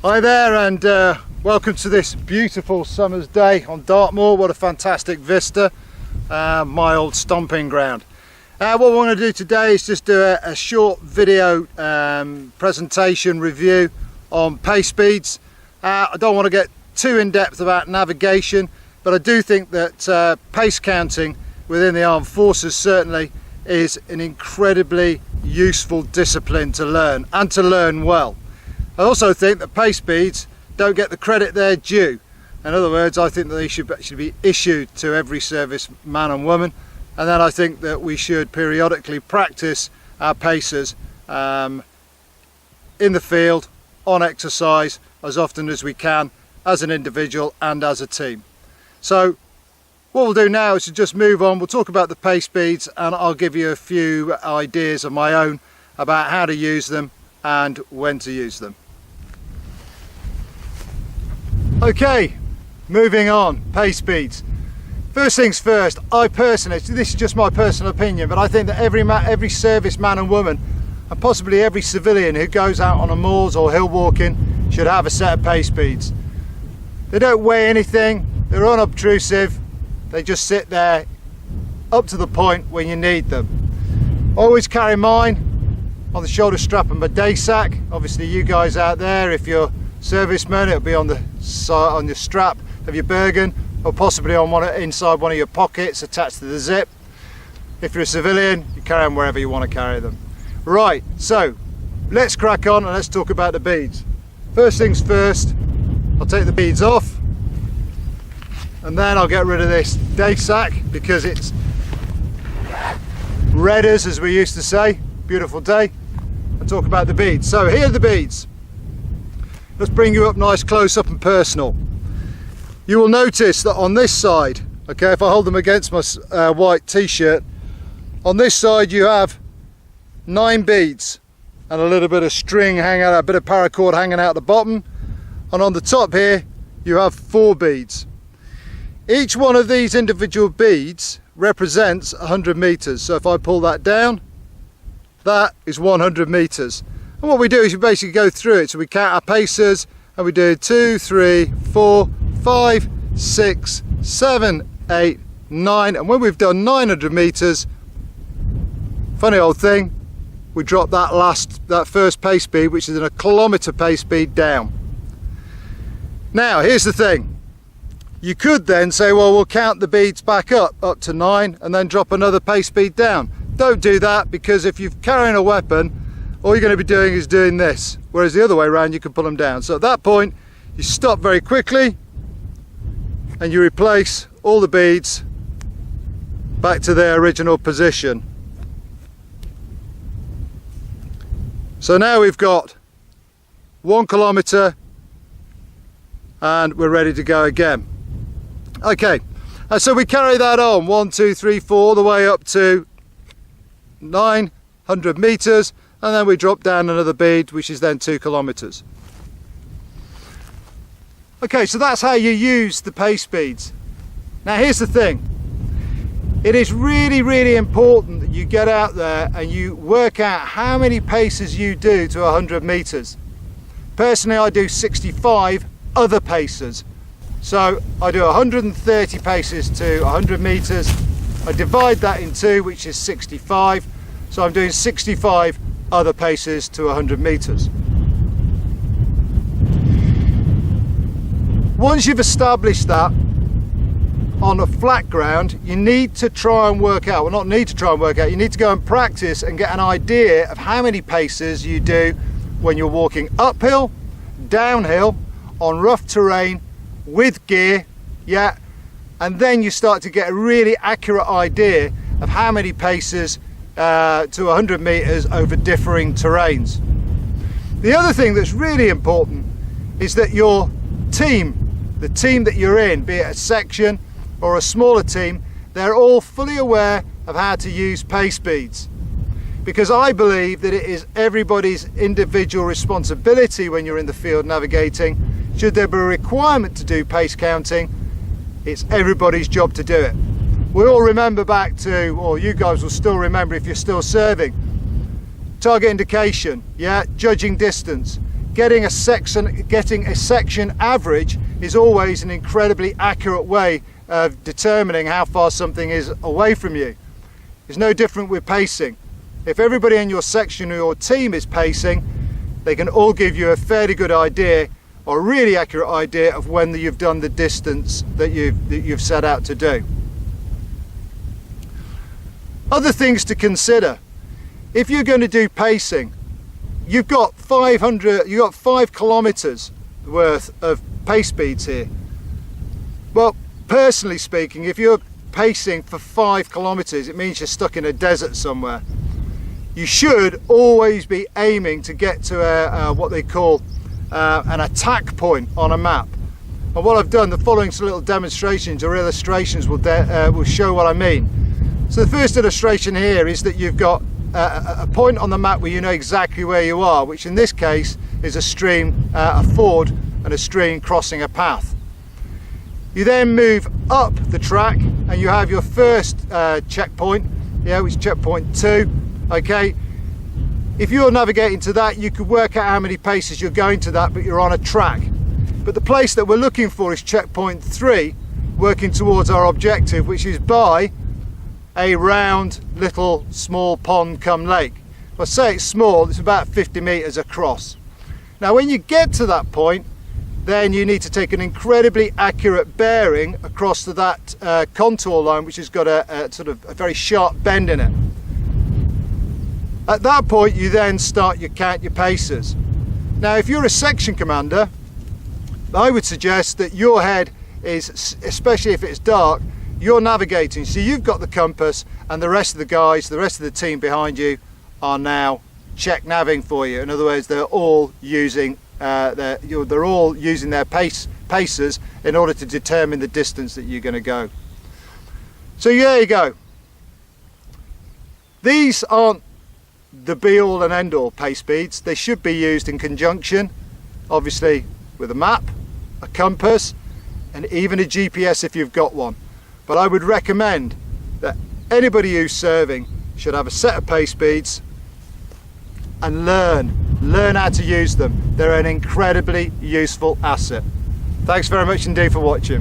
Hi there, and welcome to this beautiful summer's day on Dartmoor. What a fantastic vista, my old stomping ground. What we want to do today is just do a short video presentation review on pace speeds. I don't want to get too in depth about navigation, but I do think that pace counting within the armed forces certainly is an incredibly useful discipline to learn, and to learn well. I also think that pace speeds don't get the credit they're due. In other words, I think that they should be issued to every service man and woman, and then I think that we should periodically practice our paces in the field, on exercise, as often as we can, as an individual and as a team. So what we'll do now is to just move on. We'll talk about the pace speeds, and I'll give you a few ideas of my own about how to use them and when to use them. Okay, moving on, pace speeds. First things first, I personally, this is just my personal opinion, but I think that every service man and woman, and possibly every civilian who goes out on a moors or hill walking, should have a set of pace speeds. They don't weigh anything, they're unobtrusive, they just sit there up to the point when you need them. Always carry mine on the shoulder strap of my day sack. Obviously you guys out there, if you're servicemen, it'll be on the side, on your strap of your Bergen, or possibly on inside one of your pockets attached to the zip. If you're a civilian, you carry them wherever you want to carry them. Right, so let's crack on and let's talk about the beads. First things first, I'll take the beads off, and then I'll get rid of this day sack because it's red as we used to say. Beautiful day. I'll talk about the beads. So here are the beads. Let's bring you up nice, close up and personal. You will notice that on this side, okay, if I hold them against my white t-shirt, on this side you have 9 beads and a little bit of string hanging out, a bit of paracord hanging out the bottom, and on the top here you have 4 beads. Each one of these individual beads represents 100 meters. So if I pull that down, that is 100 meters. And what we do is we basically go through it. So we count our paces and we do 2, 3, 4, 5, 6, 7, 8, 9. And when we've done 900 meters, funny old thing, we drop that first pace speed, which is in a kilometer pace speed, down. Now, here's the thing. You could then say, well, we'll count the beads back up to 9 and then drop another pace speed down. Don't do that, because if you're carrying a weapon, all you're going to be doing is doing this, whereas the other way around you can pull them down. So at that point you stop very quickly and you replace all the beads back to their original position. So now we've got 1 kilometer and we're ready to go again. Okay, so we carry that on 1, 2, 3, 4 all the way up to 900 meters, and then we drop down another bead, which is then 2 kilometers. Okay, so that's how you use the pace speeds. Now here's the thing. It is really, really important that you get out there and you work out how many paces you do to 100 meters. Personally, I do 65 other paces. So I do 130 paces to 100 meters. I divide that in 2, which is 65. So I'm doing 65 other paces to 100 meters. Once you've established that on a flat ground, you need to try and work out, well, not need to try and work out, you need to go and practice and get an idea of how many paces you do when you're walking uphill, downhill, on rough terrain, with gear, yeah, and then you start to get a really accurate idea of how many paces to 100 meters over differing terrains. The other thing that's really important is that your team, the team that you're in, be it a section or a smaller team, they're all fully aware of how to use pace speeds, because I believe that it is everybody's individual responsibility when you're in the field navigating. Should there be a requirement to do pace counting, it's everybody's job to do it. We all remember back to, or you guys will still remember if you're still serving, target indication, yeah, judging distance, getting a section average is always an incredibly accurate way of determining how far something is away from you. It's no different with pacing. If everybody in your section or your team is pacing, they can all give you a fairly good idea, or a really accurate idea, of when you've done the distance that you've set out to do. Other things to consider: if you're going to do pacing, you've got 5 kilometers worth of pace speeds here. Well, personally speaking, if you're pacing for 5 kilometers, it means you're stuck in a desert somewhere. You should always be aiming to get to what they call an attack point on a map. And what I've done, the following little demonstrations or illustrations will show what I mean. So the first illustration here is that you've got a point on the map where you know exactly where you are, which in this case is a stream, a ford and a stream crossing a path. You then move up the track and you have your first checkpoint, which is checkpoint 2. Okay, if you're navigating to that, you could work out how many paces you're going to that, but you're on a track. But the place that we're looking for is checkpoint 3, working towards our objective, which is by a round little small pond come lake. If I say it's small, it's about 50 meters across. Now when you get to that point, then you need to take an incredibly accurate bearing across to that contour line, which has got a sort of a very sharp bend in it. At that point, you then start count your paces. Now if you're a section commander, I would suggest that your head is, especially if it's dark, you're navigating, so you've got the compass, and the rest of the guys, the rest of the team behind you, are now check navving for you. In other words, they're all using their paces in order to determine the distance that you're going to go. So there you go. These aren't the be-all and end-all pace speeds. They should be used in conjunction, obviously, with a map, a compass, and even a GPS if you've got one. But I would recommend that anybody who's serving should have a set of pace speeds and learn how to use them. They're an incredibly useful asset. Thanks very much indeed for watching.